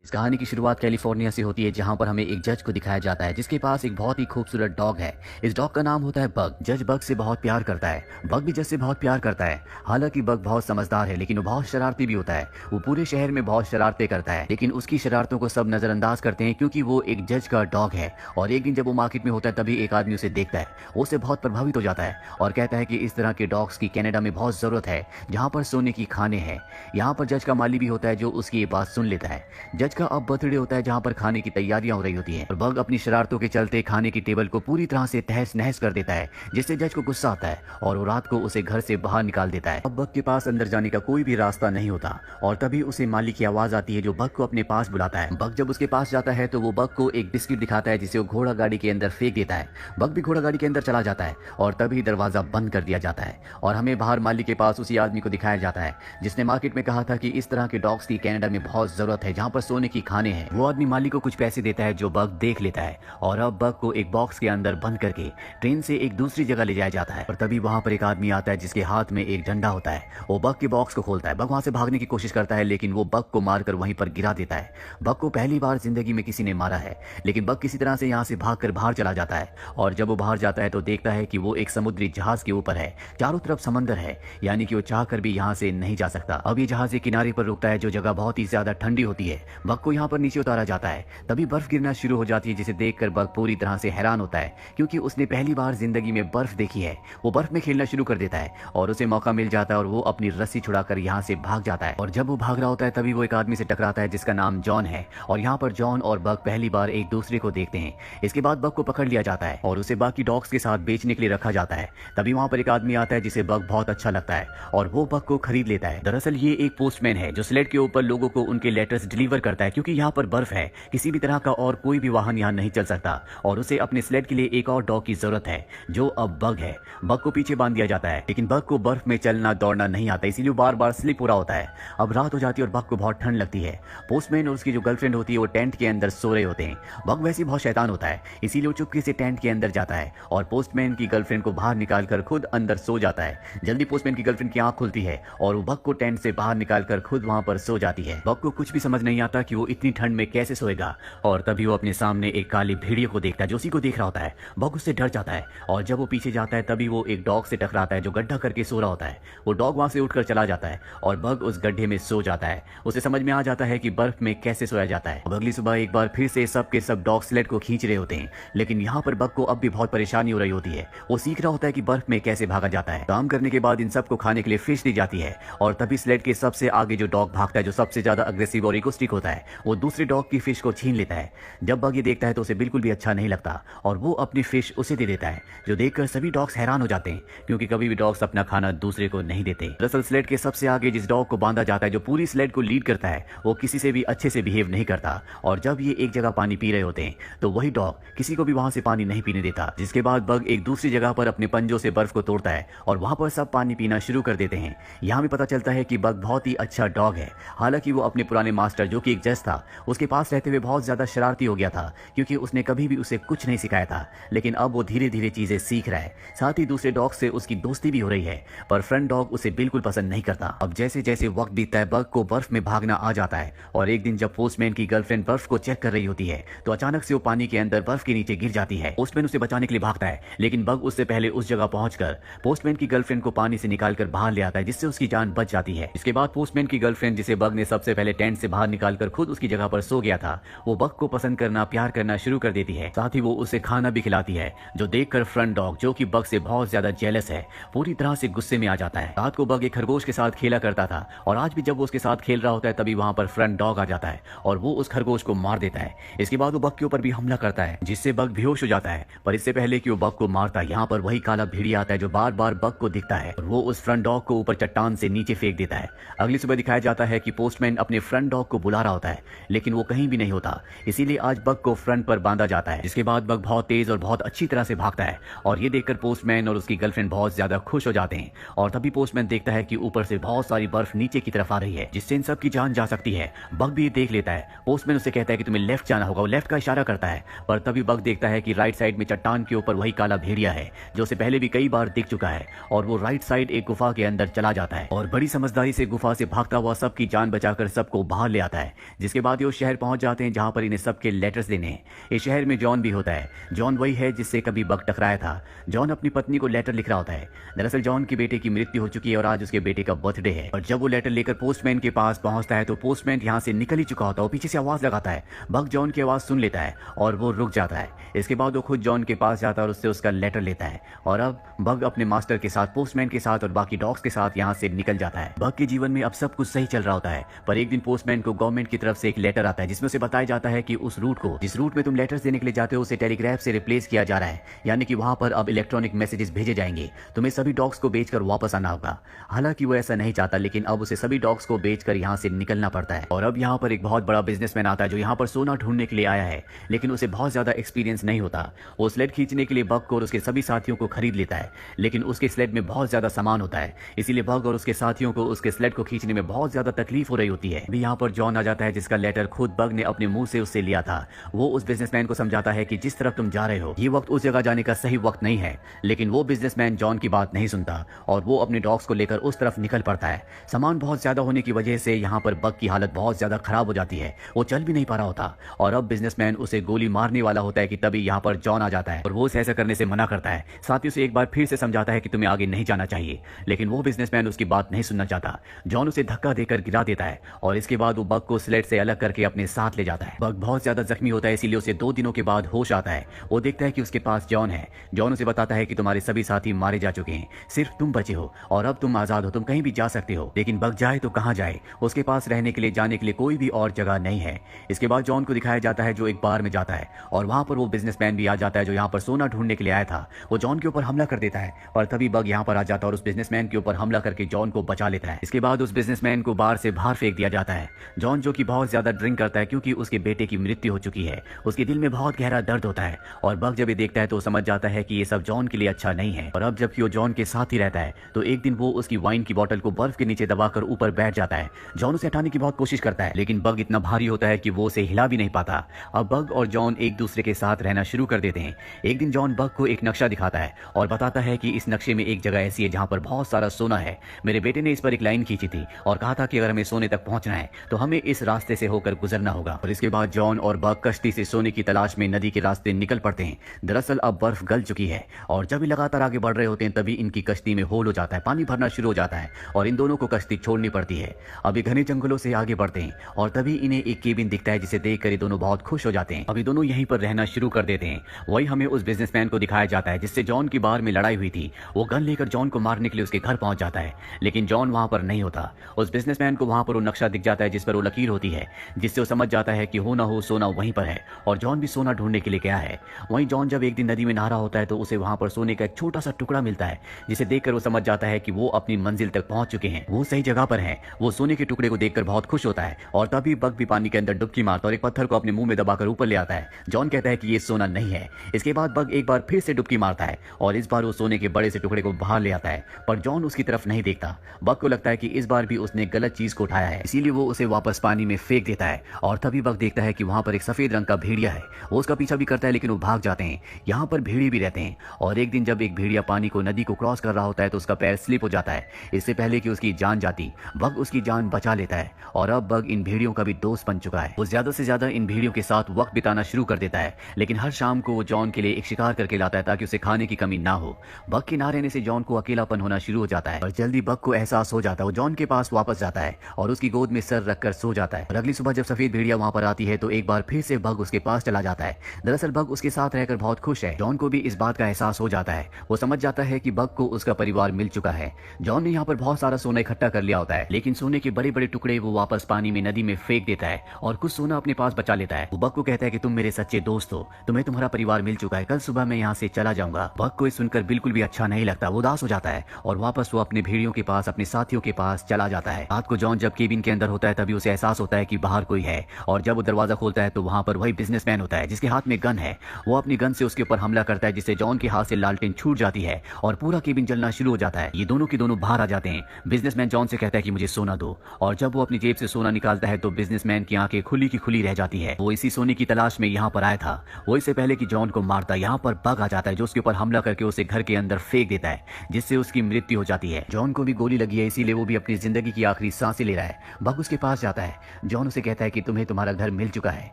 इस कहानी की शुरुआत कैलिफोर्निया से होती है, जहां पर हमें एक जज को दिखाया जाता है जिसके पास एक बहुत ही खूबसूरत डॉग है। इस डॉग का नाम होता है बग। जज बग से बहुत प्यार करता है, बग भी जज से बहुत प्यार करता है। हालांकि बग बहुत समझदार है, लेकिन वो बहुत शरारती भी होता है। वो पूरे शहर में बहुत शरारतें करता है, लेकिन उसकी शरारतों को सब नजरअंदाज करते हैं क्योंकि वो एक जज का डॉग है। और एक दिन जब वो मार्केट में होता है, तभी एक आदमी उसे देखता है। वो उससे बहुत प्रभावित हो जाता है और कहता है कि इस तरह के डॉग्स की कनाडा में बहुत जरूरत है, जहाँ पर सोने की खाने हैं। यहाँ पर जज का माली भी होता है जो उसकी ये बात सुन लेता है। जज का अब बर्थडे होता है, जहाँ पर खाने की तैयारियां हो रही होती हैं और बग अपनी शरारतों के चलते खाने की टेबल को पूरी तरह से तहस नहस कर देता है, जिससे जज को गुस्सा आता है और वो रात को उसे घर से बाहर निकाल देता है। अब बग के पास अंदर जाने का कोई भी रास्ता नहीं होता और तभी उसे माली की आवाज आती है जो बग को अपने पास बुलाता है। बग जब उसके पास जाता है तो वो बग को एक बिस्किट दिखाता है, जिसे वो घोड़ा गाड़ी के अंदर फेंक देता है। बग भी घोड़ा गाड़ी के अंदर चला जाता है और तभी दरवाजा बंद कर दिया जाता है और हमें बाहर माली के पास उसी आदमी को दिखाया जाता है जिसने मार्केट में कहा था कि इस तरह के डॉग्स की कनाडा में बहुत जरूरत है, जहाँ पर सोने की खाने हैं। वो आदमी माली को कुछ पैसे देता है जो बग देख लेता है और अब बग को एक बॉक्स के अंदर बंद करके ट्रेन से एक दूसरी जगह ले जाया जाता है। और तभी वहां पर एक आदमी आता है जिसके हाथ में एक डंडा होता है। वो बग के बॉक्स को खोलता है। बग वहां से भागने की कोशिश करता है, लेकिन वो बग को मारकर वहीं पर गिरा देता है। बग को पहली बार जिंदगी में किसी ने मारा है, लेकिन बग किसी तरह से यहाँ से भागकर बाहर चला जाता है। और जब वो बाहर जाता है तो देखता है कि वो एक समुद्री जहाज के ऊपर है। चारों तरफ समंदर है, यानी कि वो चाहकर भी यहाँ से नहीं जा सकता। अब ये जहाज एक किनारे पर रुकता है जो जगह बहुत ही ज्यादा ठंडी होती है। बग को यहाँ पर नीचे उतारा जाता है। तभी बर्फ गिरना शुरू हो जाती है, जिसे देखकर बग पूरी तरह से हैरान होता है क्योंकि उसने पहली बार जिंदगी में बर्फ देखी है। वो बर्फ में खेलना शुरू कर देता है और उसे मौका मिल जाता है और वो अपनी रस्सी छुड़ाकर यहाँ से भाग जाता है। और जब वो भाग रहा होता है तभी वो एक आदमी से टकराता है जिसका नाम जॉन है। और यहाँ पर जॉन और बग पहली बार एक दूसरे को देखते हैं। इसके बाद बग को पकड़ लिया जाता है और उसे बाकी डॉग्स के साथ बेचने के लिए रखा जाता है। तभी वहाँ पर एक आदमी आता है जिसे बग बहुत अच्छा लगता है और वो बग को खरीद लेता है। दरअसल ये एक पोस्टमैन है जो स्लेट के ऊपर लोगों को उनके लेटर्स डिलीवर करता है, क्योंकि यहाँ पर बर्फ है, किसी भी तरह का और कोई भी वाहन यहाँ नहीं चल सकता और उसे अपने स्लेड के लिए एक और डॉग की जरूरत है जो अब बग है। बग को पीछे बांध दिया जाता है, लेकिन बग को बर्फ में चलना दौड़ना नहीं आता, इसीलिए वो बार बार स्लिप हो रहा होता है। अब रात हो जाती है और बग को बहुत ठंड लगती है। पोस्टमैन और उसकी जो गर्लफ्रेंड होती है वो टेंट के अंदर सो रहे होते हैं। बग वैसे बहुत शैतान होता है, इसीलिए वो चुपके से टेंट के अंदर जाता है और पोस्टमैन की गर्लफ्रेंड को बाहर निकालकर खुद अंदर सो जाता है। जल्दी पोस्टमैन की गर्लफ्रेंड की आंख खुलती है और वो बग को टेंट से बाहर निकालकर खुद वहां पर सो जाती है। बग को कुछ भी समझ नहीं आता कि वो इतनी ठंड में कैसे सोएगा और तभी वो अपने सामने एक काली भेड़िए को देखता है जो उसी को देख रहा होता है। बग उससे डर जाता है और जब वो पीछे जाता है तभी वो एक डॉग से टकराता है जो गड्ढा करके सो रहा होता है। वो डॉग वहां से उठकर चला जाता है और बग उस गड्ढे में सो जाता है। उसे समझ में आ जाता है कि बर्फ में कैसे सोया जाता है। अब अगली सुबह एक बार फिर से सब के सब डॉग स्लेड को खींच रहे होते हैं, लेकिन यहाँ पर बग को अब भी बहुत परेशानी हो रही होती है। वो सीख रहा होता है कि बर्फ में कैसे भागा जाता है। काम करने के बाद इन सबको खाने के लिए फिश दी जाती है और तभी स्लेड के सबसे आगे जो डॉग भागता है, जो सबसे ज्यादा अग्रेसिव और इगोस्टिक होता है, वो दूसरे डॉग की फिश को छीन लेता है। जब बग ये देखता है तो उसे बिल्कुल भी अच्छा नहीं लगता और वो अपनी फिश उसे दे देता है, जो देखकर सभी डॉग्स हैरान हो जाते हैं क्योंकि कभी भी डॉग्स अपना खाना दूसरे को नहीं देते। दरअसल स्लेड के सबसे आगे जिस डॉग को बांधा जाता है, जो पूरी स्लेड को लीड करता है, वो किसी से भी अच्छे से बिहेव नहीं करता और जब ये एक जगह पानी पी रहे होते हैं तो वही डॉग किसी को भी वहां से पानी नहीं पीने देता। जिसके बाद बग एक दूसरी जगह पर अपने पंजों से बर्फ को तोड़ता है और वहां पर सब पानी पीना शुरू कर देते हैं। यहाँ भी पता चलता है कि बग बहुत ही अच्छा डॉग है। हालांकि वो अपने पुराने मास्टर जो कि एक जज था, उसके पास रहते हुए बहुत ज्यादा शरारती हो गया था क्योंकि उसने कभी भी उसे कुछ नहीं सिखाया था, लेकिन अब वो धीरे धीरे चीजें सीख रहा है। साथ ही दूसरे डॉग से उसकी दोस्ती भी हो रही है, पर फ्रंट डॉग उसे बिल्कुल पसंद नहीं करता। अब जैसे जैसे वक्त बीतता है बग को बर्फ में भागना आ जाता है और एक दिन जब पोस्टमैन की गर्लफ्रेंड बर्फ को चेक कर रही होती है तो अचानक से वो पानी के अंदर बर्फ के नीचे गिर जाती है। पोस्टमैन उसे बचाने के लिए भागता है, लेकिन बग उससे पहले उस जगह पहुंचकर पोस्टमैन की गर्लफ्रेंड को पानी से निकालकर बाहर ले आता है, जिससे उसकी जान बच जाती है। इसके बाद पोस्टमैन की गर्लफ्रेंड, जिसे बग ने सबसे पहले टेंट से बाहर निकालकर खुद उसकी जगह पर सो गया था, वो बग को पसंद करना, प्यार करना शुरू कर देती है। साथ ही वो उसे खाना भी खिलाती है, जो देखकर फ्रंट डॉग, जो कि बग से बहुत ज्यादा जेलस है, पूरी तरह से गुस्से में आ जाता है। रात को बग एक खरगोश के साथ खेला करता था और आज भी जब वो उसके साथ खेल रहा होता है तभी वहां पर फ्रंट डॉग आ जाता है और वो उस खरगोश को मार देता है। इसके बाद वो बग के ऊपर भी हमला करता है, जिससे बग बेहोश हो जाता है। पर इससे पहले कि वो बग को मारता, यहाँ पर वही काला भेड़िया आता है जो बार बार बग को दिखता है और वो उस फ्रंट डॉग को ऊपर चट्टान से नीचे फेंक देता है। अगली सुबह दिखाया जाता है कि पोस्टमैन अपने फ्रंट डॉग को बुला रहा होता है, लेकिन वो कहीं भी नहीं होता, इसीलिए आज बग को फ्रंट पर बांधा जाता है। जिसके बाद बग बहुत तेज और बहुत अच्छी तरह से भागता है और ये देखकर पोस्टमैन और उसकी गर्लफ्रेंड बहुत ज्यादा खुश हो जाते हैं। और तभी पोस्टमैन देखता है कि ऊपर से बहुत सारी बर्फ नीचे की तरफ आ रही है, जिससे इन सब की जान जा सकती है। बग भी देख लेता है। पोस्टमैन उसे कहता है कि तुम्हें लेफ्ट जाना होगा, वो लेफ्ट का इशारा करता है, पर तभी बग देखता है कि राइट साइड में चट्टान के ऊपर वही काला भेड़िया है जो उसे पहले भी कई बार दिख चुका है और वो राइट साइड एक गुफा के अंदर चला जाता है और बड़ी समझदारी से गुफा से भागता हुआ सबकी जान बचाकर सबको बाहर ले आता है। जिसके बाद ये उस शहर पहुंच जाते हैं जहां पर इन्हें सबके लेटर्स देने हैं। इस शहर में जॉन भी होता है। जॉन वही है जिससे कभी बग टकराया था। जॉन अपनी पत्नी को लेटर लिख रहा होता है। दरअसल जॉन के बेटे की मृत्यु हो चुकी है और आज उसके बेटे का बर्थडे है। और जब वो लेटर लेकर पोस्टमैन के पास पहुंचता है तो पोस्टमैन यहाँ से निकल ही चुका होता है। वो पीछे से आवाज लगाता है। बग जॉन की आवाज सुन लेता है और वो रुक जाता है। इसके बाद वो खुद जॉन के पास जाता है और उससे उसका लेटर लेता है। और अब बग अपने मास्टर के साथ, पोस्टमैन के साथ और बाकी डॉग्स के साथ यहाँ से निकल जाता है। बग के जीवन में अब सब कुछ सही चल रहा होता है, पर एक दिन पोस्टमैन को गवर्नमेंट की तरफ से एक लेटर आता है जिसमें उसे बताया जाता है कि उस रूट को, जिस रूट में तुम लेटर्स देने के लिए जाते हो, उसे टेलीग्राफ से रिप्लेस किया जा रहा है। यानी कि वहां पर अब इलेक्ट्रॉनिक मैसेजेस भेजे जाएंगे। तुम्हें सभी डॉग्स को बेचकर वापस आना होगा। हालांकि वो ऐसा नहीं चाहता, लेकिन अब उसे सभी डॉग्स को बेचकर यहाँ से निकलना पड़ता है। और अब यहाँ पर एक बहुत बड़ा बिजनेसमैन आता है जो यहाँ पर सोना ढूंढने के लिए आया है, लेकिन उसे बहुत ज्यादा एक्सपीरियंस नहीं होता। वो स्लेड खींचने के लिए बग को और उसके सभी साथियों को खरीद लेता है, लेकिन उसके स्लेड में बहुत ज्यादा सामान होता है, इसीलिए बग और उसके साथियों को उसके स्लेड को खींचने में बहुत ज्यादा तकलीफ हो रही होती है। अभी यहाँ पर जॉन आ जाता है जिसका लेटर खुद बग ने अपने मुंह से उससे लिया था। वो उस बिजनेसमैन को समझाता है कि जिस तरफ तुम जा रहे हो ये वक्त उस जगह जाने का सही वक्त नहीं है, लेकिन वो बिजनेसमैन जॉन की बात नहीं सुनता और वो अपने डॉग्स को लेकर उस तरफ निकल पड़ता है। सामान बहुत ज्यादा होने की वजह से यहाँ पर बग की हालत बहुत ज्यादा खराब हो जाती है। वो चल भी नहीं पा रहा होता और अब बिजनेसमैन उसे गोली मारने वाला होता है कि तभी यहाँ पर जॉन आ जाता है और वो उसे ऐसा करने से मना करता है। साथ ही उसे एक बार फिर से समझाता है कि तुम्हें आगे नहीं जाना चाहिए, लेकिन वो बिजनेसमैन उसकी बात नहीं सुनना चाहता। जॉन उसे धक्का देकर गिरा देता है और इसके बाद वो बग को स्लेड से अलग करके अपने साथ ले जाता है। बग बहुत ज्यादा जख्मी होता है, इसीलिए उसे 2 दिनों के बाद होश आता है। वो देखता है कि उसके पास जॉन है। जॉन उसे बताता है कि तुम्हारे सभी साथी मारे जा चुके हैं, सिर्फ तुम बचे हो और अब तुम आजाद हो, तुम कहीं भी जा सकते हो। लेकिन बग जाए तो कहां जाए, उसके पास रहने के लिए, जाने के लिए कोई भी और जगह नहीं है। इसके बाद जॉन को दिखाया जाता है जो एक बार में जाता है और वहां पर वो बिजनेसमैन भी आ जाता है जो यहाँ पर सोना ढूंढने के लिए आया था। वो जॉन के ऊपर हमला कर देता है और तभी बग यहाँ पर आ जाता है और उस बिजनेसमैन के ऊपर हमला करके जॉन को बचा लेता है। इसके बाद उस बिजनेसमैन को बार से बाहर फेंक दिया जाता है। जॉन जो कि बहुत ज्यादा ड्रिंक करता है क्योंकि उसके बेटे की मृत्यु हो चुकी है, उसके दिल में बहुत गहरा दर्द होता है और बग जब ये देखता है तो समझ जाता है कि ये सब जॉन के लिए अच्छा नहीं है। और अब जबकि वो जॉन के साथ ही रहता है तो एक दिन वो उसकी वाइन की बोतल को बर्फ के नीचे दबाकर ऊपर बैठ जाता है। जॉन उसे हटाने की बहुत कोशिश करता है, लेकिन बग इतना भारी होता है कि वो उसे हिला भी नहीं पाता। अब बग और जॉन एक दूसरे के साथ रहना शुरू कर देते हैं। एक दिन जॉन बग को एक नक्शा दिखाता है और बताता है कि इस नक्शे में एक जगह ऐसी है जहां पर बहुत सारा सोना है। मेरे बेटे ने इस पर एक लाइन खींची थी और कहा था कि अगर हमें सोने तक पहुंचना है तो हमें इस रास्ते से होकर गुजरना होगा। और इसके बाद जॉन और बग कश्ती से सोने की तलाश में नदी के रास्ते निकल पड़ते हैं। दरअसल अब बर्फ गल चुकी है और जब ये लगातार आगे बढ़ रहे होते हैं तभी इनकी कश्ती में होल हो जाता है, पानी भरना शुरू हो जाता है और इन दोनों को कश्ती छोड़नी पड़ती है। अभी घने जंगलों से आगे बढ़ते हैं और तभी इन्हें एक केबिन दिखता है जिसे देखकर ये दोनों बहुत खुश हो जाते हैं। अभी दोनों यहीं पर रहना शुरू कर देते हैं। वही हमें उस बिजनेसमैन को दिखाया जाता है जिससे जॉन की बार में लड़ाई हुई थी। वो गन लेकर जॉन को मारने के लिए उसके घर पहुंच जाता है, लेकिन जॉन वहां पर नहीं होता। उस बिजनेसमैन को वहां पर वो नक्शा दिख जाता है जिस पर वो लकीर होती है, जिससे वो समझ जाता है कि हो ना हो सोना वहीं पर है और जॉन भी सोना ढूंढने के लिए गया है। वहीं जॉन जब एक दिन नदी में नहा रहा होता है तो उसे वहां पर सोने का एक छोटा सा टुकड़ा मिलता है, जिसे देखकर वो समझ जाता है कि वो अपनी मंजिल तक पहुंच चुके हैं, वो सही जगह पर हैं। वो सोने के टुकड़े को देखकर बहुत खुश होता है और तभी बग भी पानी के अंदर डुबकी मारता और एक पत्थर को अपने मुंह में दबाकर ऊपर ले आता है। जॉन कहता है कि ये सोना नहीं है। इसके बाद बग एक बार फिर से डुबकी मारता है और इस बार वो सोने के बड़े से टुकड़े को बाहर ले आता है, पर जॉन उसकी तरफ नहीं देखता। बग को लगता है कि इस बार भी उसने गलत चीज को उठाया है, इसीलिए वो उसे वापस पानी में फेंक देता है। और तभी बग देखता है कि वहां पर एक सफेद रंग का भेड़िया है। वो उसका पीछा भी करता है लेकिन वो भाग जाते हैं। यहाँ पर भेड़िए भी रहते हैं और एक दिन जब एक भेड़िया पानी को, नदी को क्रॉस कर रहा होता है तो उसका पैर स्लिप हो जाता है। इससे पहले कि उसकी जान जाती, बग उसकी जान बचा लेता है और अब बग इन भेड़ियों का भी दोस्त बन चुका है। वो ज्यादा से ज्यादा इन भेड़ियों के साथ वक्त बिताना शुरू कर देता है, लेकिन हर शाम को वो जॉन के लिए एक शिकार करके लाता है ताकि उसे खाने की कमी ना हो। बग के ना रहने से जॉन को अकेलापन होना शुरू हो जाता है और जल्दी बग को एहसास हो जाता है। वो जॉन के पास वापस जाता है और उसकी गोद में सर रखकर सो जाता है। और अगली सुबह जब सफेद भेड़िया वहां पर आती है तो एक बार फिर से बग उसके पास चला जाता है। दरअसल बग उसके साथ रहकर बहुत खुश है। जॉन को भी इस बात का एहसास हो जाता है। वो समझ जाता है कि बग को उसका परिवार मिल चुका है। जॉन ने यहाँ पर बहुत सारा सोना इकट्ठा कर लिया होता है, लेकिन सोने के बड़े बड़े टुकड़े वो वापस पानी में, नदी में फेंक देता है और कुछ सोना अपने पास बचा लेता है। वो बग को कहता है कि तुम मेरे सच्चे दोस्त हो, तुम्हें तुम्हारा परिवार मिल चुका है, कल सुबह मैं यहाँ से चला जाऊंगा। बग को सुनकर बिल्कुल भी अच्छा नहीं लगता, वो उदास हो जाता है और वापस वो अपने भेड़ियों के पास, अपने साथियों के पास चला जाता है। रात को जॉन जब केबिन के अंदर होता है तभी उसे एहसास होता है कि बाहर कोई है और जब वो दरवाजा खोलता है तो वहां पर वही बिजनेसमैन होता है जिसके हाथ में गन है। वो अपनी गन से उसके ऊपर हमला करता है जिससे जॉन के हाथ से लालटेन छूट जाती है और पूरा केबिन जलना शुरू हो जाता है। ये दोनों के दोनों बाहर आ जाते हैं। बिजनेसमैन जॉन से कहता है कि मुझे सोना दो और जब वो अपनी जेब से सोना निकालता है तो बिजनेसमैन की आंखें खुली की खुली रह जाती है। वो इसी सोने की तलाश में यहाँ पर आया था। वो इससे पहले कि जॉन को मारता यहाँ पर बग आ जाता है जो उसके ऊपर हमला करके उसे घर के अंदर फेंक देता है जिससे उसकी मृत्यु हो जाती है। जॉन को भी गोली लगी है इसीलिए वो भी अपनी जिंदगी की आखिरी सांसें ले रहा है। बग उसके पास जाता है। जॉन उसे कहता है कि तुम्हें तुम्हारा घर मिल चुका है,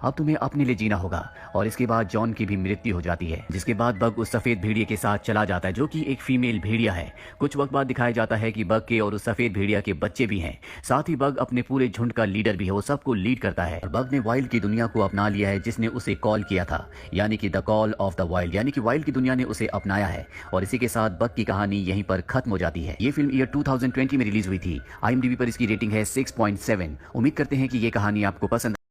अब तुम्हें अपने लिए जीना होगा। और इसके बाद जॉन की भी मृत्यु हो जाती है, जिसके बाद बग उस सफेद भेड़िए के साथ चला जाता है जो कि एक फीमेल भेड़िया है। कुछ वक्त बाद दिखाया जाता है कि बग के और उस सफेद भेड़िया के बच्चे भी हैं। साथ ही बग अपने पूरे झुंड का लीडर भी है, वो सबको लीड करता है। और बग ने वाइल्ड की दुनिया को अपना लिया है जिसने उसे कॉल किया था, यानी कि the call of the wild, यानी कि वाइल्ड की दुनिया ने उसे अपनाया है। और इसी के साथ बग की कहानी यहीं पर खत्म हो जाती है। ये फिल्म ईयर 2020 में रिलीज हुई थी। IMDb पर इसकी रेटिंग है 6.7। उम्मीद करते हैं कि ये कहानी आपको पसंद